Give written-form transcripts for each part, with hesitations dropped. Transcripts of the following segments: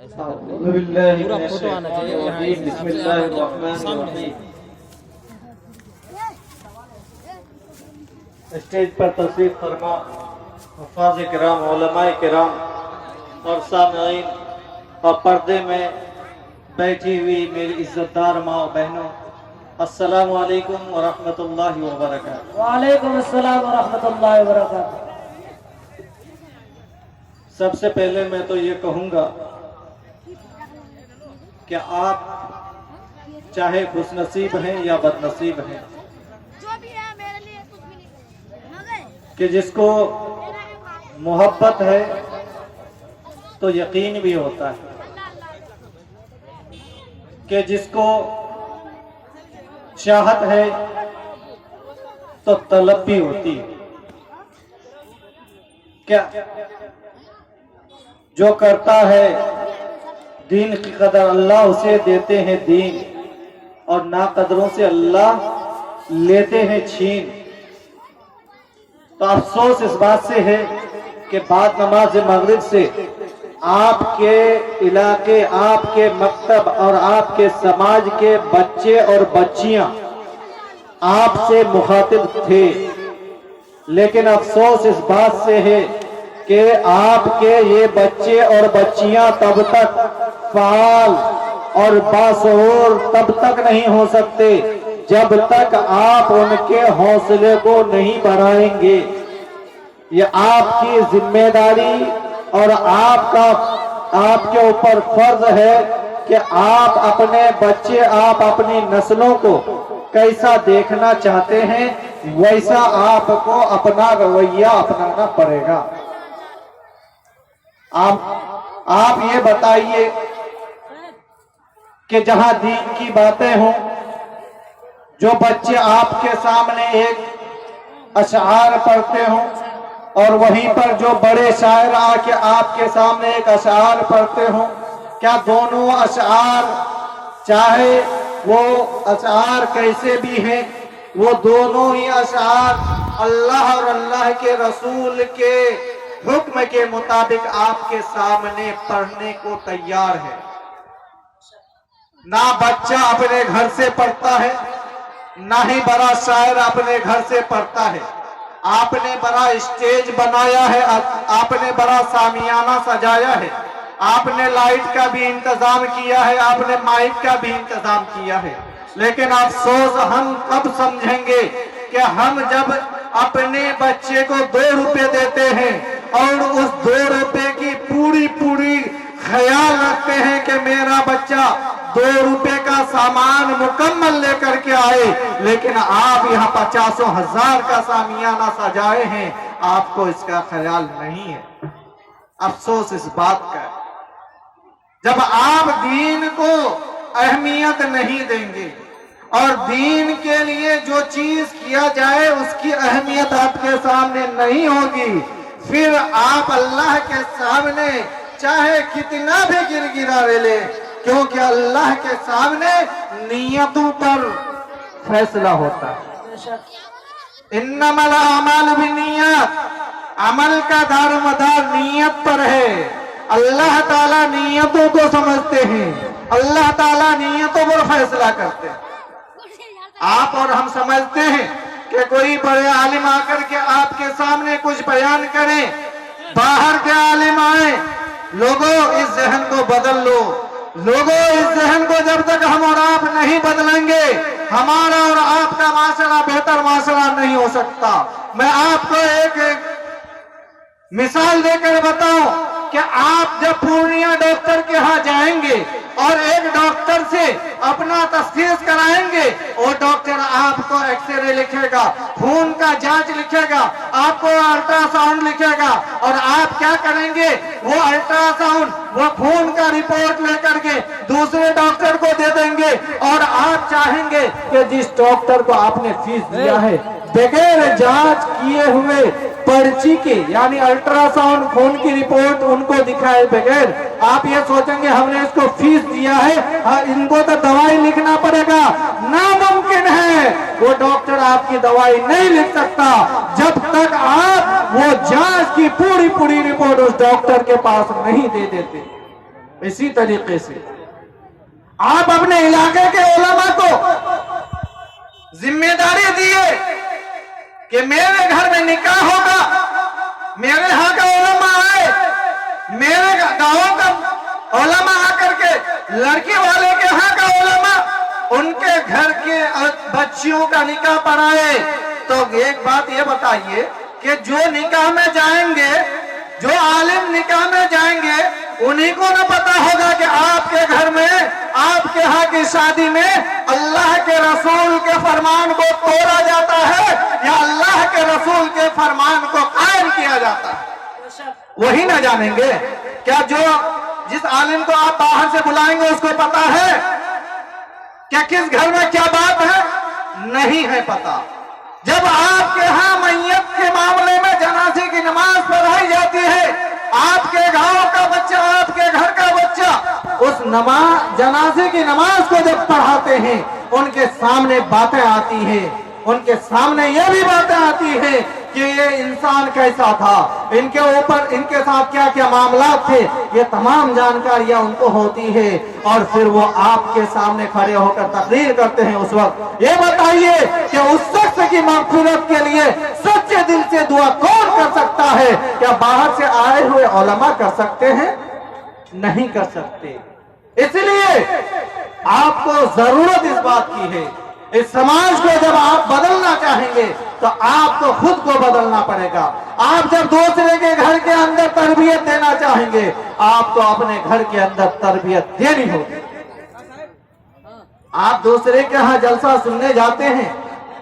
اعوذ باللہ من الشیطان الرجیم بسم اللہ الرحمن الرحیم۔ اسٹیج پر تشریف فرما حفاظ کرام، علماء کرام اور سامعین اور پردے میں بیٹھی ہوئی میری عزت دار ماں و بہنوں، السلام علیکم ورحمۃ اللہ وبرکاتہ۔ وعلیکم السلام ورحمۃ اللہ وبرکاتہ۔ سب سے پہلے میں تو یہ کہوں گا کہ آپ چاہے خوش نصیب ہیں یا بد نصیب ہیں، کہ جس کو محبت ہے تو یقین بھی ہوتا ہے، کہ جس کو چاہت ہے تو طلب بھی ہوتی ہے۔ کیا جو کرتا ہے دین کی قدر اللہ اسے دیتے ہیں دین، اور ناقدروں سے اللہ لیتے ہیں چھین۔ تو افسوس اس بات سے ہے کہ بعد نماز مغرب سے آپ کے علاقے، آپ کے مکتب اور آپ کے سماج کے بچے اور بچیاں آپ سے مخاطب تھے، لیکن افسوس اس بات سے ہے کہ آپ کے یہ بچے اور بچیاں تب تک فعال اور باشعور تب تک نہیں ہو سکتے جب تک آپ ان کے حوصلے کو نہیں بڑھائیں گے۔ یہ آپ کی ذمہ داری اور آپ کے اوپر فرض ہے کہ آپ اپنے بچے، آپ اپنی نسلوں کو کیسا دیکھنا چاہتے ہیں ویسا آپ کو اپنا رویہ اپنانا پڑے گا۔ آپ یہ بتائیے کہ جہاں دین کی باتیں ہوں، جو بچے آپ کے سامنے ایک اشعار پڑھتے ہوں اور وہیں پر جو بڑے شاعر آ کے آپ کے سامنے ایک اشعار پڑھتے ہوں، کیا دونوں اشعار چاہے وہ اشعار کیسے بھی ہیں، وہ دونوں ہی اشعار اللہ اور اللہ کے رسول کے حکم کے مطابق آپ کے سامنے پڑھنے کو تیار ہے؟ نہ بچہ اپنے گھر سے پڑھتا ہے، نہ ہی بڑا شاعر اپنے گھر سے پڑھتا ہے۔ آپ نے بڑا اسٹیج بنایا ہے، آپ نے بڑا سامیانہ سجایا ہے، آپ نے لائٹ کا بھی انتظام کیا ہے، آپ نے مائک کا بھی انتظام کیا ہے، لیکن افسوس ہم کب سمجھیں گے کہ ہم جب اپنے بچے کو 2 روپے دیتے ہیں اور اس 2 روپے کی پوری خیال رکھتے ہیں کہ میرا بچہ 2 روپے کا سامان مکمل لے کر کے آئے، لیکن آپ یہاں 50,000 کا سامیانہ سجائے ہیں، آپ کو اس کا خیال نہیں ہے۔ افسوس اس بات کا ہے جب آپ دین کو اہمیت نہیں دیں گے اور دین کے لیے جو چیز کیا جائے اس کی اہمیت آپ کے سامنے نہیں ہوگی، پھر آپ اللہ کے سامنے چاہے کتنا بھی گرگرا لے، کیونکہ اللہ کے سامنے نیتوں پر فیصلہ ہوتا ہے۔ انما الاعمال بالنیات، عمل کا دار و مدار نیت پر ہے۔ اللہ تعالیٰ نیتوں کو سمجھتے ہیں، اللہ تعالیٰ نیتوں پر فیصلہ کرتے ہیں۔ آپ اور ہم سمجھتے ہیں کہ کوئی بڑے عالم آ کر کے آپ کے سامنے کچھ بیان کریں، باہر کے عالم آئیں، لوگوں اس ذہن کو بدل لو، لوگوں اس ذہن کو جب تک ہم اور آپ نہیں بدلیں گے ہمارا اور آپ کا معاشرہ بہتر معاشرہ نہیں ہو سکتا۔ میں آپ کو ایک مثال دے کر بتاؤں کہ آپ جب پورنیہ ڈاکٹر کے ہاں جائیں گے اور ایک ڈاکٹر سے اپنا تشخیص کرائیں گے، وہ ڈاکٹر آپ کو ایکس رے لکھے گا، خون کا جانچ لکھے گا، آپ کو الٹرا ساؤنڈ لکھے گا، اور آپ کیا کریں گے؟ وہ الٹرا ساؤنڈ، وہ خون کا رپورٹ لے کر کے دوسرے ڈاکٹر کو دے دیں گے، اور آپ چاہیں گے کہ جس ڈاکٹر کو آپ نے فیس دیا ہے بغیر جانچ کیے ہوئے پرچی کے، یعنی الٹرا ساؤنڈ خون کی رپورٹ ان کو دکھائے بغیر، آپ یہ سوچیں گے ہم نے اس کو فیس دیا ہے، ان کو تو دوائی لکھنا پڑے گا۔ ناممکن ہے، وہ ڈاکٹر آپ کی دوائی نہیں لکھ سکتا جب تک آپ وہ جانچ کی پوری رپورٹ اس ڈاکٹر کے پاس نہیں دے دیتے۔ इसी तरीके से आप अपने इलाके के उलमा को जिम्मेदारी दिए कि मेरे घर में निकाह होगा, मेरे यहाँ का उलमा आए, मेरे गांव का उलमा आकर के लड़की वाले के यहाँ का उलमा उनके घर के बच्चियों का निकाह पढ़ाए। तो एक बात ये बताइए कि जो निकाह में जाएंगे, जो आलिम निकाह में जाएंगे, उन्हीं को न पता होगा कि आपके घर में, आपके यहाँ की शादी में अल्लाह के रसूल के फरमान को तोड़ा जाता है या अल्लाह के रसूल के फरमान को कायम किया जाता है, वही न जानेंगे। क्या जो जिस आलिम को आप बाहर से बुलाएंगे उसको पता है क्या किस घर में क्या बात है? नहीं है पता। जब आपके यहाँ मैयत के मामले में जनाजे की नमाज पढ़ाई जाती है, आपके गांव का बच्चा, आपके घर का बच्चा उस जनाजे की नमाज को जब पढ़ाते हैं, उनके सामने बातें आती हैं, उनके सामने ये भी बातें आती हैं कि ये इंसान कैसा था, इनके ऊपर इनके साथ क्या क्या मामला थे, ये तमाम जानकारियां उनको होती है। और फिर वो आपके सामने खड़े होकर तकरीर करते हैं। उस वक्त ये बताइए कि उस शख्स की मग़फ़िरत के लिए सच्चे दिल से दुआ कौन कर सकता है? क्या बाहर से आए हुए उलमा कर सकते हैं? नहीं कर सकते। इसलिए आपको जरूरत इस बात की है, इस समाज को जब आप बदलना चाहेंगे तो आपको खुद को बदलना पड़ेगा। आप जब दूसरे के घर के अंदर तरबियत देना चाहेंगे, आपको अपने घर के अंदर तरबियत देनी होगी। आप दूसरे के यहाँ जलसा सुनने जाते हैं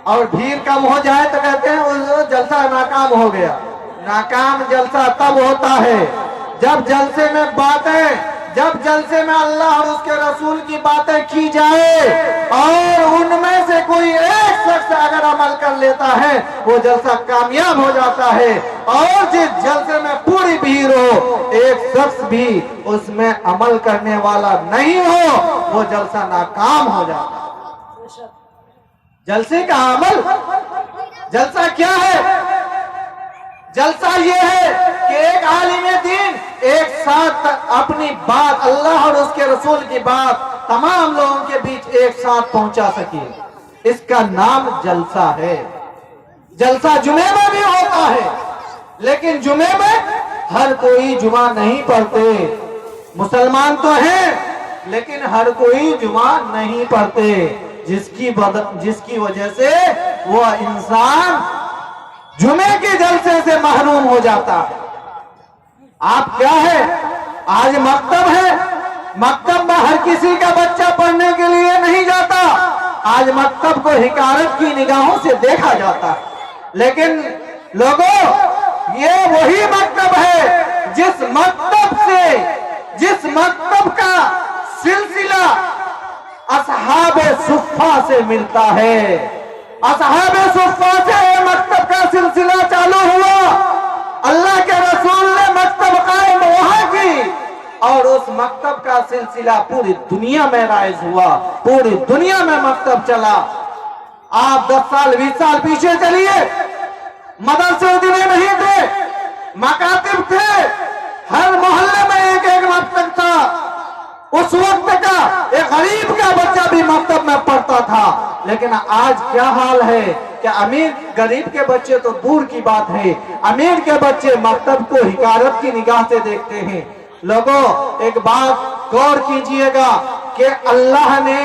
और भीड़ कम हो जाए तो कहते हैं वो जलसा नाकाम हो गया। नाकाम जलसा तब होता है जब जलसे में अल्लाह और उसके रसूल की बातें की जाए और उनमें से कोई एक शख्स अगर अमल कर लेता है, वो जलसा कामयाब हो जाता है। और जिस जलसे में पूरी भीड़ हो, एक शख्स भी उसमें अमल करने वाला नहीं हो, वो जलसा नाकाम हो जाता है। जलसे का अमल, जलसा क्या है? जलसा ये है कि एक आलिम दीन एक साथ अपनी बात, अल्लाह और उसके रसूल की बात तमाम लोगों के बीच एक साथ पहुंचा सके। इसका नाम जलसा है। जलसा जुमे में भी होता है, लेकिन जुमे में हर कोई जुमा नहीं पढ़ते। मुसलमान तो हैं, लेकिन हर कोई जुमा नहीं पढ़ते, जिसकी वजह से वो इंसान जुमे के जलसे से महरूम हो जाता है। आप क्या है, आज मकतब है, मकतब में हर किसी का बच्चा पढ़ने के लिए नहीं जाता। आज मकतब को हिकारत की निगाहों से देखा जाता है। लेकिन लोगों, ये वही मकतब है जिस मकतब का सिलसिला असहाबे सुफ़ा से मिलता है। असहाबे सुफ़ा से मकतब का सिलसिला चालू हुआ। अल्लाह के रसूल ने मकतब कायम वहां की और उस मकतब का सिलसिला पूरी दुनिया में राइज हुआ। पूरी दुनिया में मकतब चला। आप 10 साल 20 साल पीछे चलिए, मदरसे उतने नहीं थे, मकातिब थे, हर मोहल्ले में एक एक मकतब था। उस वक्त का एक गरीब का बच्चा भी मकतब में पढ़ता था। लेकिन आज क्या हाल है कि अमीर गरीब के बच्चे तो दूर की बात है, अमीर के बच्चे मकतब को हिकारत की निगाह से देखते हैं। लोगों, एक बात गौर कीजिएगा कि अल्लाह ने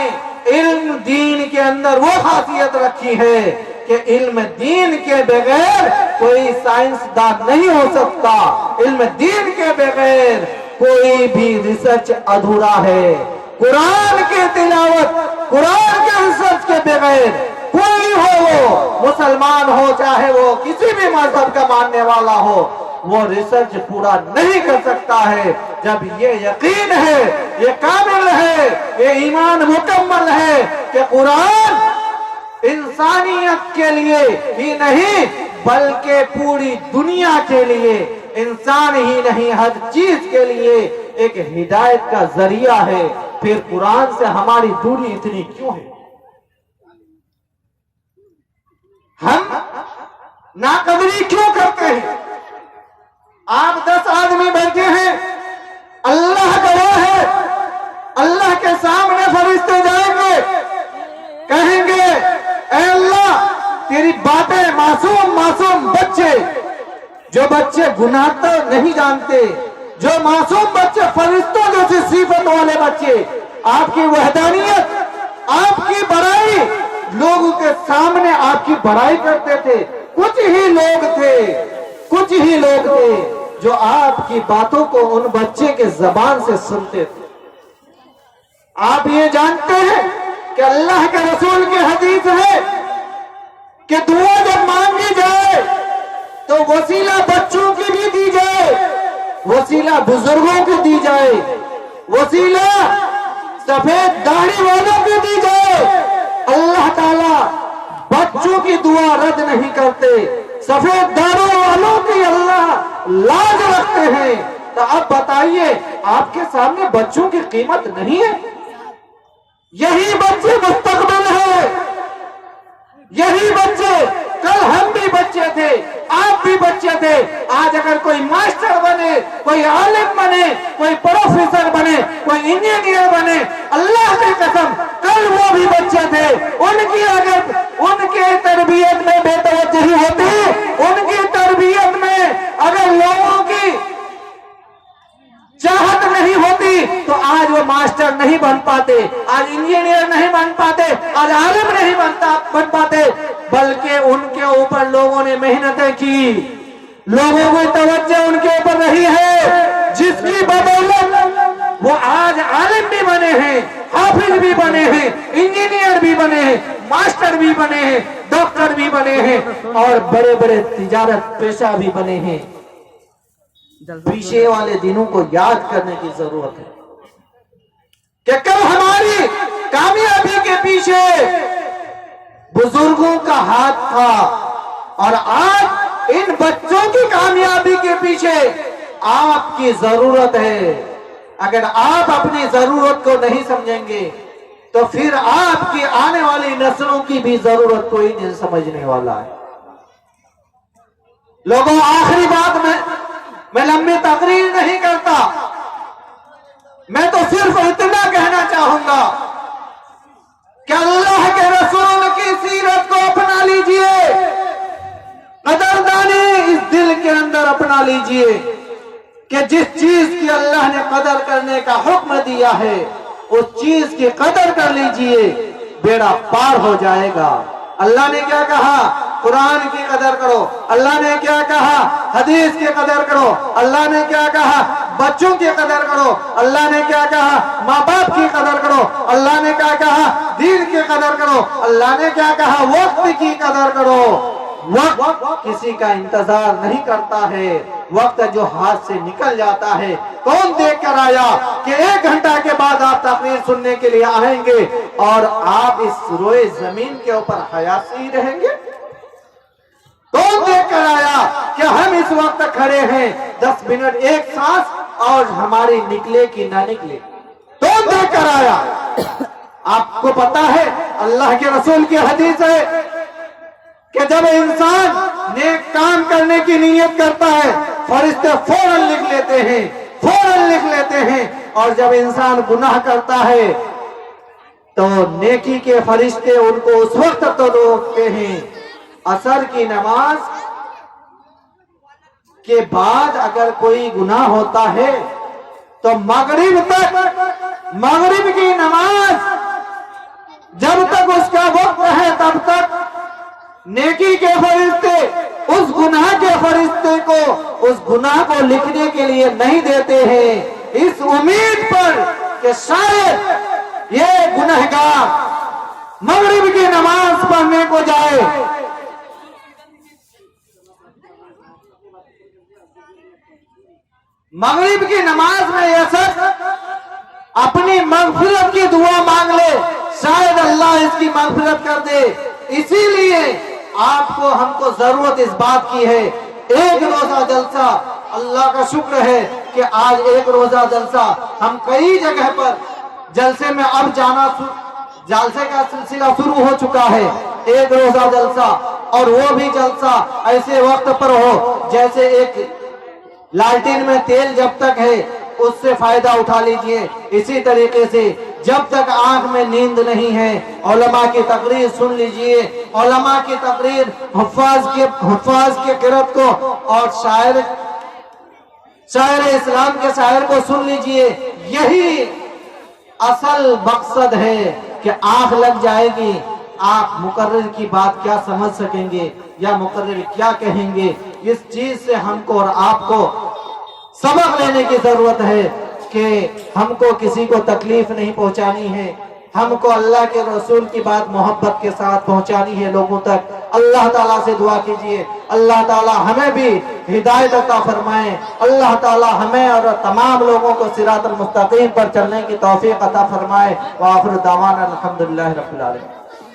इल्म दीन के अंदर वो खासियत रखी है कि इल्म दीन के बगैर कोई साइंसदान नहीं हो सकता। इल्म दीन के बगैर कोई भी रिसर्च अधूरा है। कुरान की तिलावत, कुरान के रिसर्च के बगैर कोई हो, वो मुसलमान हो चाहे वो किसी भी मजहब का मानने वाला हो, वो रिसर्च पूरा नहीं कर सकता है। जब ये यकीन है, ये कामिल है, ये ईमान मुकम्मल है कि कुरान इंसानियत के लिए ही नहीं बल्कि पूरी दुनिया के लिए, इंसान ही नहीं हर चीज के लिए एक हिदायत का जरिया है, फिर कुरान से हमारी दूरी इतनी क्यों है? हम नाकदरी क्यों करते हैं? आप 10 आदमी बैठे हैं, अल्लाह गवाह है, सिर्फ बातें, मासूम मासूम बच्चे, जो बच्चे गुनाह तो नहीं जानते, जो मासूम बच्चे, फरिश्तों जैसी सिफत वाले बच्चे, आपकी वहदानियत, आपकी बड़ाई, लोगों के सामने आपकी बड़ाई करते थे। कुछ ही लोग थे जो आपकी बातों को उन बच्चे के जबान से सुनते थे। आप ये जानते हैं कि अल्लाह के रसूल की हदीस है कि दुआ जब मांगी जाए तो वसीला बच्चों की भी दी जाए, वसीला बुजुर्गों की दी जाए, वसीला सफेद दाढ़ी वालों की दी जाए। अल्लाह ताला बच्चों की दुआ रद्द नहीं करते, सफेद दाढ़ी वालों की अल्लाह लाज रखते हैं। तो अब बताइए, आपके सामने बच्चों की कीमत नहीं है? यही बच्चे मुस्तकबिल है, यही बच्चे, कल हम भी बच्चे थे, आप भी बच्चे थे। आज अगर कोई मास्टर बने, कोई आलिम बने, कोई प्रोफेसर बने, कोई इंजीनियर बने, अल्लाह की कसम कल वो भी बच्चे थे। उनकी अगर उनके तरबियत में बेतवज्जही होती, उनकी तरबियत में अगर लोगों की चाहत नहीं होती तो आज वो मास्टर नहीं बन पाते, आज इंजीनियर नहीं बन पाते, आज आलिम नहीं बन पाते। बल्कि उनके ऊपर लोगों ने मेहनतें की, लोगों की तवज्जो उनके ऊपर रही है, जिसकी बदौलत वो आज आलिम भी बने हैं, हाफिज भी बने हैं, इंजीनियर भी बने हैं, मास्टर भी बने हैं, डॉक्टर भी बने हैं और बड़े बड़े तिजारत पेशा भी बने हैं। पीछे वाले दिनों को याद करने की जरूरत है कि कल हमारी कामयाबी के पीछे बुजुर्गों का हाथ था और आज इन बच्चों की कामयाबी के पीछे आपकी जरूरत है। अगर आप अपनी जरूरत को नहीं समझेंगे तो फिर आपकी आने वाली नस्लों की भी जरूरत कोई नहीं समझने वाला है। लोगों, आखिरी बात मैं लंबी तकरीर नहीं करता, मैं तो सिर्फ इतना कहना चाहूंगा कि अल्लाह के रसूल की सीरत को अपना लीजिए, कदरदानी इस दिल के अंदर अपना लीजिए कि जिस चीज की अल्लाह ने कदर करने का हुक्म दिया है उस चीज की कदर कर लीजिए, बेड़ा पार हो जाएगा। अल्लाह ने क्या कहा? कुरान की कदर करो। अल्लाह ने क्या कहा? हदीस की कदर करो। अल्लाह ने क्या कहा? बच्चों की कदर करो। अल्लाह ने क्या कहा? माँ बाप की कदर करो। अल्लाह ने क्या कहा? दीन की कदर करो। अल्लाह ने क्या कहा? वक्त की कदर करो। वक्त किसी का इंतजार नहीं करता है, वक्त जो हाथ से निकल जाता है। कौन देख कर आया कि 1 घंटा के बाद आप तकरीर सुनने के लिए आएंगे और आप इस रोए जमीन के ऊपर हयाती रहेंगे? कौन देख कर आया कि हम इस वक्त खड़े हैं 10 मिनट एक सांस और हमारी निकले कि ना निकले? कौन देख कर आया? आपको पता है, अल्लाह के रसूल की हदीस है कि जब इंसान नेक काम करने की नीयत करता है, फरिश्ते फौरन लिख लेते हैं, फौरन लिख लेते हैं। और जब इंसान गुनाह करता है तो नेकी के फरिश्ते उनको उस वक्त तो रोकते हैं। असर की नमाज के बाद अगर कोई गुनाह होता है तो मगरिब की नमाज जब तक उसका वक्त है तब तक नेकी के फरिश्ते उस गुनाह के फरिश्ते को उस गुनाह को लिखने के लिए नहीं देते हैं, इस उम्मीद पर कि शायद ये गुनहगार मगरिब की नमाज पढ़ने को जाए। मगरिब की नमाज में यह शख्स अपनी मगफिरत की दुआ मांग ले, शायद अल्लाह इसकी मगफिरत कर दे। इसीलिए आपको हमको जरूरत इस बात की है, एक रोजा जलसा, अल्लाह का शुक्र है कि आज एक रोजा जलसा हम कई जगह पर जलसे में अब जाना, जलसे का सिलसिला शुरू हो चुका है। एक रोजा जलसा, और वो भी जलसा ऐसे वक्त पर हो जैसे एक लालटेन में तेल जब तक है उससे फायदा उठा लीजिए। इसी तरीके से جب تک آنکھ میں نیند نہیں ہے علماء کی تقریر سن لیجئے، علماء کی تقریر، حفاظ کے قرأت کو اور شاعر اسلام کے شاعر کو سن لیجئے۔ یہی اصل مقصد ہے کہ آنکھ لگ جائے گی، آپ مقرر کی بات کیا سمجھ سکیں گے یا مقرر کیا کہیں گے۔ اس چیز سے ہم کو اور آپ کو سبق لینے کی ضرورت ہے کہ ہم کو کسی کو تکلیف نہیں پہنچانی ہے، ہم کو اللہ کے رسول کی بات محبت کے ساتھ پہنچانی ہے لوگوں تک۔ اللہ تعالیٰ سے دعا کیجئے، اللہ تعالیٰ ہمیں بھی ہدایت عطا فرمائے، اللہ تعالیٰ ہمیں اور تمام لوگوں کو صراط المستقیم پر چلنے کی توفیق عطا فرمائے۔ وآخر دعوانا الحمدللہ رب العالمین۔